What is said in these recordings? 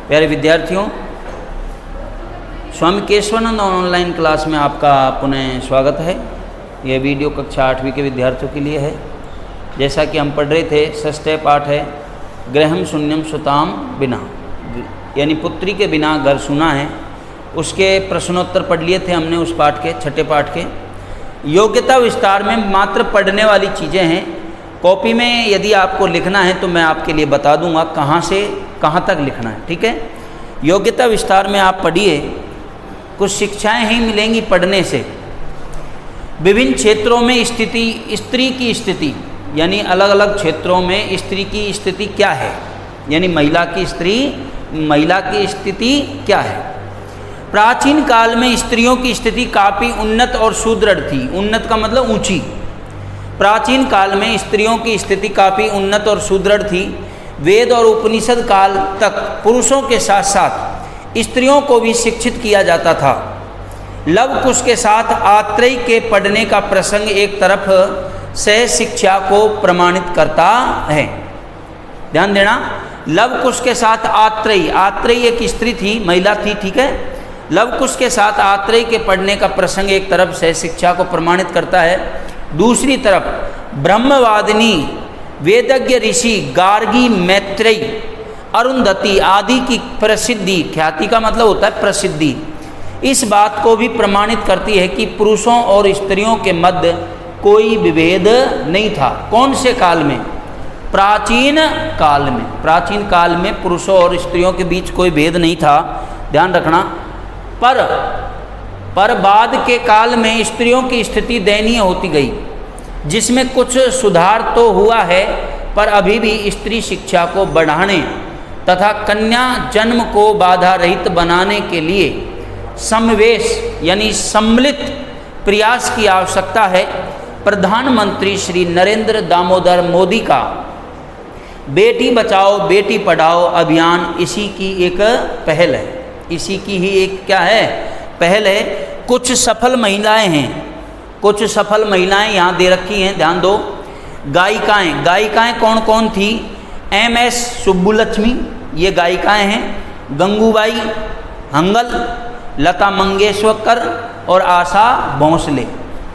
प्यारे विद्यार्थियों, स्वामी Keshavananda online class में आपका पुनः स्वागत है। यह वीडियो कक्षा 8वीं के विद्यार्थियों के लिए है। जैसा कि हम पढ़ रहे थे, षष्ठे पाठ है गृहम शून्यम सुताम बिना, यानी पुत्री के बिना घर सुना है। उसके प्रश्नोत्तर पढ़ लिए थे हमने उस पाठ के, छठे पाठ के। योग्यता विस्तार में मात्र पढ़ने वाली चीज़ें हैं। कॉपी में यदि आपको लिखना है तो मैं आपके लिए बता दूंगा कहाँ से कहाँ तक लिखना है, ठीक है। योग्यता विस्तार में आप पढ़िए, कुछ शिक्षाएं ही मिलेंगी पढ़ने से। विभिन्न क्षेत्रों में स्त्री की स्थिति, यानी अलग अलग क्षेत्रों में स्त्री की स्थिति क्या है, यानी महिला की स्थिति क्या है। प्राचीन काल में स्त्रियों की स्थिति काफ़ी उन्नत और सुदृढ़ थी। उन्नत का मतलब ऊंची। प्राचीन काल में स्त्रियों की स्थिति काफ़ी उन्नत और सुदृढ़ थी। वेद और उपनिषद काल तक पुरुषों के साथ साथ स्त्रियों को भी शिक्षित किया जाता था। लव कुश के साथ आत्रेय के पढ़ने का प्रसंग एक तरफ सह शिक्षा को प्रमाणित करता है। ध्यान देना, लव कुश के साथ आत्रेय एक स्त्री थी, महिला थी, ठीक है। लव कुश के साथ आत्रेय के पढ़ने का प्रसंग एक तरफ सह शिक्षा को प्रमाणित करता है। दूसरी तरफ ब्रह्मवादिनी वेदज्ञ ऋषि गार्गी, मैत्रेयी, अरुंधति आदि की प्रसिद्धि, ख्याति का मतलब होता है प्रसिद्धि, इस बात को भी प्रमाणित करती है कि पुरुषों और स्त्रियों के मध्य कोई विभेद नहीं था। कौन से काल में? प्राचीन काल में। प्राचीन काल में पुरुषों और स्त्रियों के बीच कोई भेद नहीं था, ध्यान रखना। पर बाद के काल में स्त्रियों की स्थिति दयनीय होती गई, जिसमें कुछ सुधार तो हुआ है, पर अभी भी स्त्री शिक्षा को बढ़ाने तथा कन्या जन्म को बाधा रहित बनाने के लिए समवेश यानी सम्मिलित प्रयास की आवश्यकता है। प्रधानमंत्री श्री नरेंद्र दामोदर मोदी का बेटी बचाओ बेटी पढ़ाओ अभियान इसी की एक पहल है। इसी की ही एक क्या है? पहल है। कुछ सफल महिलाएं हैं, कुछ सफल महिलाएं यहाँ दे रखी हैं, ध्यान दो। गायिकाएं कौन कौन थी? MS सुब्बुलक्ष्मी, ये गायिकाएं हैं। गंगूबाई हंगल, लता मंगेशकर और आशा भोंसले,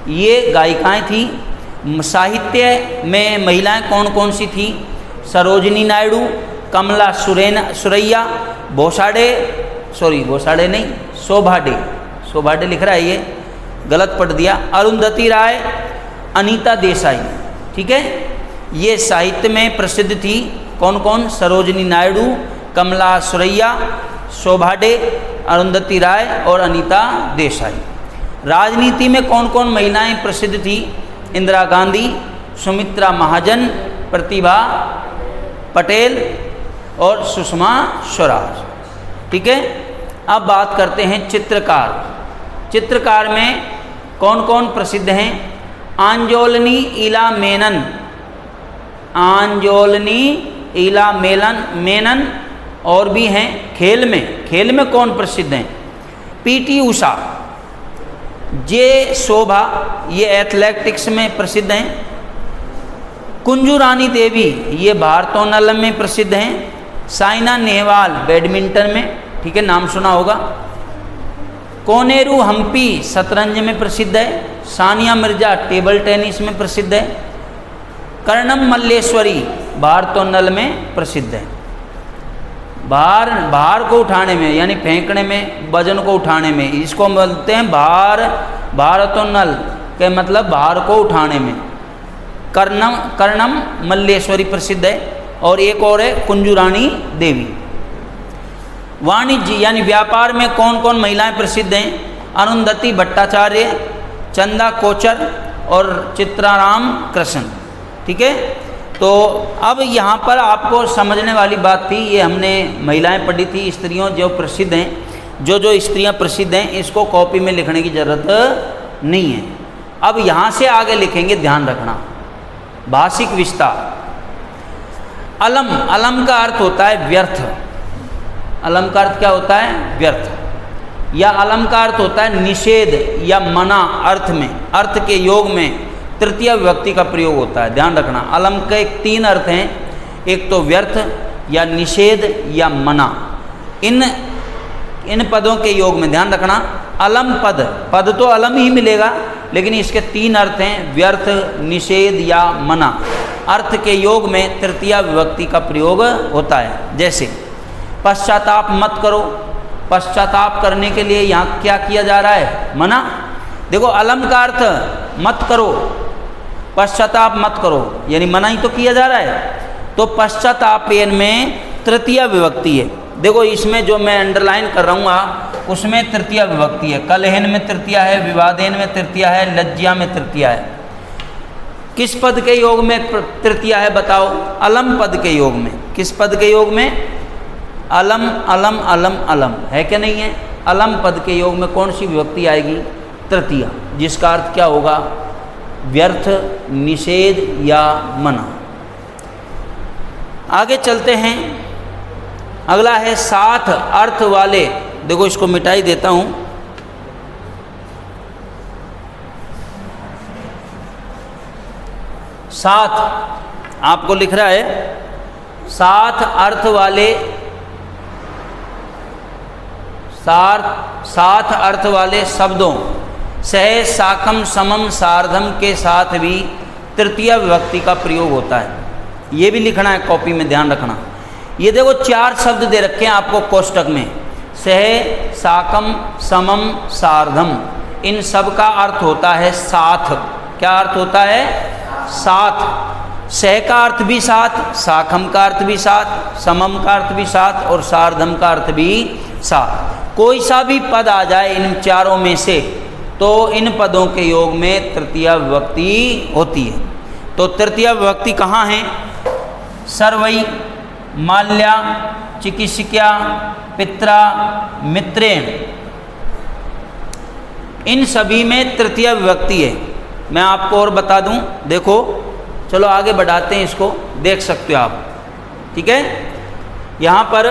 ये गायिकाएं थी। साहित्य में महिलाएं कौन कौन सी थी? सरोजिनी नायडू, कमला सुरैया, शोभाडे लिख रहा है, ये गलत पढ़ दिया। अरुंधति राय, अनीता देसाई, ठीक है। ये साहित्य में प्रसिद्ध थी। कौन कौन? सरोजिनी नायडू, कमला सुरैया, शोभाडे, अरुंधति राय और अनीता देसाई। राजनीति में कौन कौन महिलाएं प्रसिद्ध थी? इंदिरा गांधी, सुमित्रा महाजन, प्रतिभा पटेल और सुषमा स्वराज, ठीक है। अब बात करते हैं चित्रकार। चित्रकार में कौन कौन प्रसिद्ध हैं? आंजोलनी ईला मेनन और भी हैं। खेल में कौन प्रसिद्ध हैं? PT उषा, जे शोभा, ये एथलेटिक्स में प्रसिद्ध हैं। कुंजू रानी देवी, ये भारोत्तोलन में प्रसिद्ध हैं। साइना नेहवाल बैडमिंटन में, ठीक है, नाम सुना होगा। कोनेरू हम्पी शतरंज में प्रसिद्ध है। सानिया मिर्जा टेबल टेनिस में प्रसिद्ध है। कर्णम मल्लेश्वरी भारोत्तोलन में प्रसिद्ध है। भार को उठाने में यानी फेंकने में, वजन को उठाने में, इसको बोलते हैं भारोत्तोलन के मतलब भार को उठाने में। कर्णम मल्लेश्वरी प्रसिद्ध है। और एक और है कुंजू रानी देवी। वाणिज्य यानी व्यापार में कौन कौन महिलाएं प्रसिद्ध हैं? अरुंधति भट्टाचार्य, चंदा कोचर और चित्राराम कृष्ण, ठीक है। तो अब यहाँ पर आपको समझने वाली बात थी, ये हमने महिलाएं पढ़ी थी, स्त्रियों जो प्रसिद्ध हैं, जो स्त्रियां प्रसिद्ध हैं, इसको कॉपी में लिखने की ज़रूरत नहीं है। अब यहाँ से आगे लिखेंगे, ध्यान रखना। भाषिक विस्तार। अलम का अर्थ होता है व्यर्थ। अलम का अर्थ क्या होता है? व्यर्थ। या अलम का अर्थ होता है निषेध या मना। अर्थ के योग में तृतीय विभक्ति का प्रयोग होता है, ध्यान रखना। अलम के 3 अर्थ हैं, एक तो व्यर्थ या निषेध या मना। इन पदों के योग में ध्यान रखना, अलम पद, पद तो अलम ही मिलेगा, लेकिन इसके तीन अर्थ हैं, व्यर्थ, निषेध या मना। अर्थ के योग में तृतीया विभक्ति का प्रयोग होता है। जैसे पश्चाताप मत करो, पश्चाताप करने के लिए यहाँ क्या किया जा रहा है? मना। देखो अलम का अर्थ मत करो, पश्चाताप मत करो, यानी मना ही तो किया जा रहा है। तो पश्चातापेन में तृतीया विभक्ति है। देखो इसमें जो मैं अंडरलाइन कर रहा हूँ उसमें तृतीया विभक्ति है। कलहेन में तृतीया है, विवादेन में तृतीया है, लज्जा में तृतीया है। किस पद के योग में तृतीया है बताओ? अलम पद के योग में। किस पद के योग में? अलम अलम अलम अलम, है क्या नहीं है? अलम पद के योग में कौन सी विभक्ति आएगी? तृतीया, जिसका अर्थ क्या होगा? व्यर्थ, निषेध या मना। आगे चलते हैं, अगला है साथ अर्थ वाले। देखो इसको मिटाई देता हूँ। साथ आपको लिख रहा है, साथ अर्थ वाले, साथ अर्थ वाले शब्दों सह, साकम, समम, सार्धम के साथ भी तृतीया विभक्ति का प्रयोग होता है। ये भी लिखना है कॉपी में, ध्यान रखना। ये देखो चार शब्द दे रखे हैं आपको कोष्टक में, सह, साकम, समम, सार्धम। इन सब का अर्थ होता है साथ। क्या अर्थ होता है? साथ। सह का अर्थ भी साथ, साकम का अर्थ भी साथ, समम का अर्थ भी साथ और सार्धम का अर्थ भी साथ। कोई सा भी पद आ जाए इन चारों में से तो इन पदों के योग में तृतीया विभक्ति होती है। तो तृतीया विभक्ति कहाँ है? सर्वई, माल्या, चिकित्सिक्या, पित्रा, मित्रेण, इन सभी में तृतीया विभक्ति है। मैं आपको और बता दूं, देखो चलो आगे बढ़ाते हैं इसको, देख सकते हो आप, ठीक है। यहाँ पर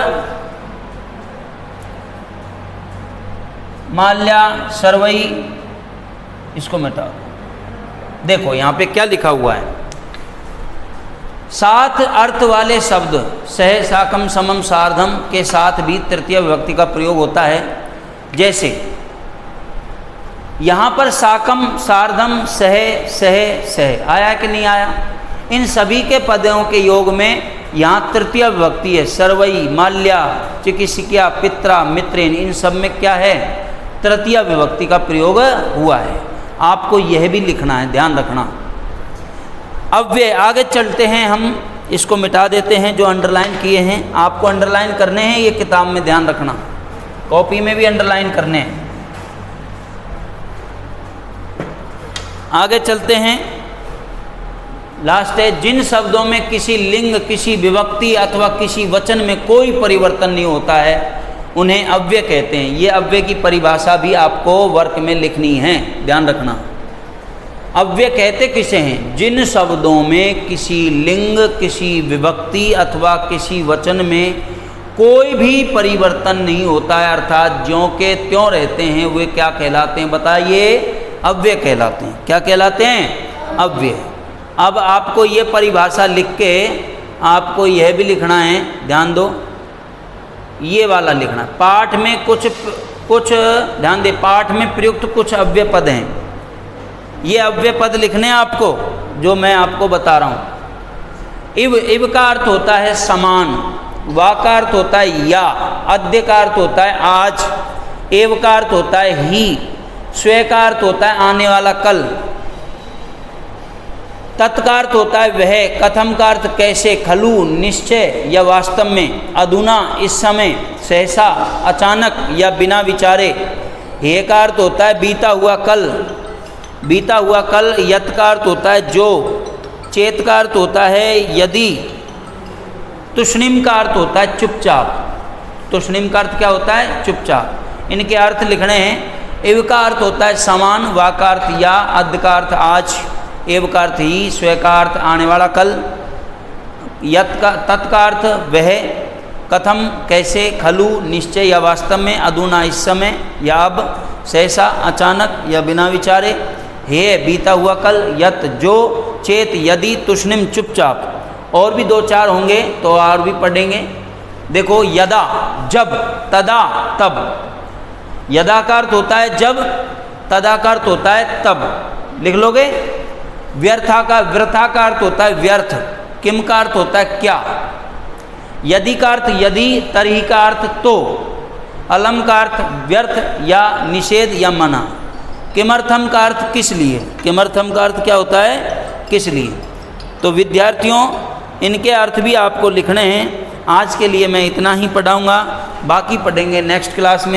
माल्या, सर्वई, इसको मिटाओ। देखो यहाँ पे क्या लिखा हुआ है, साथ अर्थ वाले शब्द सह, साकम, समम, सार्धम के साथ भी तृतीय विभक्ति का प्रयोग होता है। जैसे यहाँ पर साकम, सार्धम, सह, सह, सह आया कि नहीं आया? इन सभी के पदों के योग में यहाँ तृतीय विभक्ति है। सर्वई, माल्या, चिकित्सिक्या, पित्रा, मित्रेण, इन सब में क्या है? तृतीय विभक्ति का प्रयोग हुआ है। आपको यह भी लिखना है, ध्यान रखना। अब वे आगे चलते हैं, हम इसको मिटा देते हैं जो अंडरलाइन किए हैं। आपको अंडरलाइन करने हैं, ये किताब में ध्यान रखना, कॉपी में भी अंडरलाइन करने हैं। आगे चलते हैं, लास्ट है, जिन शब्दों में किसी लिंग, किसी विभक्ति अथवा किसी वचन में कोई परिवर्तन नहीं होता है उन्हें अव्यय कहते हैं। ये अव्यय की परिभाषा भी आपको वर्क में लिखनी है, ध्यान रखना। अव्यय कहते किसे हैं? जिन शब्दों में किसी लिंग, किसी विभक्ति अथवा किसी वचन में कोई भी परिवर्तन नहीं होता है, अर्थात ज्यों के त्यों रहते हैं, वे क्या कहलाते हैं बताइए? अव्यय कहलाते हैं। क्या कहलाते हैं? अव्यय। अब आपको ये परिभाषा लिख के आपको यह भी लिखना है, ध्यान दो, ये वाला लिखना। पाठ में कुछ ध्यान दे, पाठ में प्रयुक्त कुछ अव्यय पद हैं, ये अव्यय पद लिखने हैं आपको, जो मैं आपको बता रहा हूँ। इव का अर्थ होता है समान, वा का अर्थ होता है या, अद्य का अर्थ होता है आज, एव का अर्थ होता है ही, स्वे का अर्थ होता है आने वाला कल, तत्का अर्थ होता है वह, कथम का अर्थ कैसे, खलु निश्चय या वास्तव में, अधुना इस समय, सहसा अचानक या बिना विचारे, हे का अर्थ होता है बीता हुआ कल, बीता हुआ कल, यत का अर्थ होता है जो, चेत का अर्थ होता है यदि, तुष्णिम का अर्थ होता है चुपचाप। तुष्णिम का अर्थ क्या होता है? चुपचाप। इनके अर्थ लिखने हैं। इव का अर्थ होता है समान, वा का अर्थ या, अद्य का अर्थ आज, एव का अर्थ ही, स्वे का अर्थ आने वाला कल, यत का तत् का अर्थ वह, कथम कैसे, खलु निश्चय या वास्तव में, अधुना इस समय या अब, सहसा अचानक या बिना विचारे, हे बीता हुआ कल, यत जो, चेत यदि, तुष्णिम चुपचाप। और भी दो चार होंगे तो और भी पढ़ेंगे, देखो यदा जब, तदा तब। यदा का अर्थ होता है जब, तदा का अर्थ होता है तब, लिख लोगे। व्यर्था का अर्थ होता है व्यर्थ, किम का अर्थ होता है क्या, यदि का अर्थ यदि, तरही का अर्थ तो, अलम का अर्थ व्यर्थ या निषेध या मना, किमर्थम का अर्थ किस लिए, किमर्थम का अर्थ क्या होता है, किस लिए। तो विद्यार्थियों इनके अर्थ भी आपको लिखने हैं। आज के लिए मैं इतना ही पढ़ाऊँगा, बाकी पढ़ेंगे नेक्स्ट क्लास में।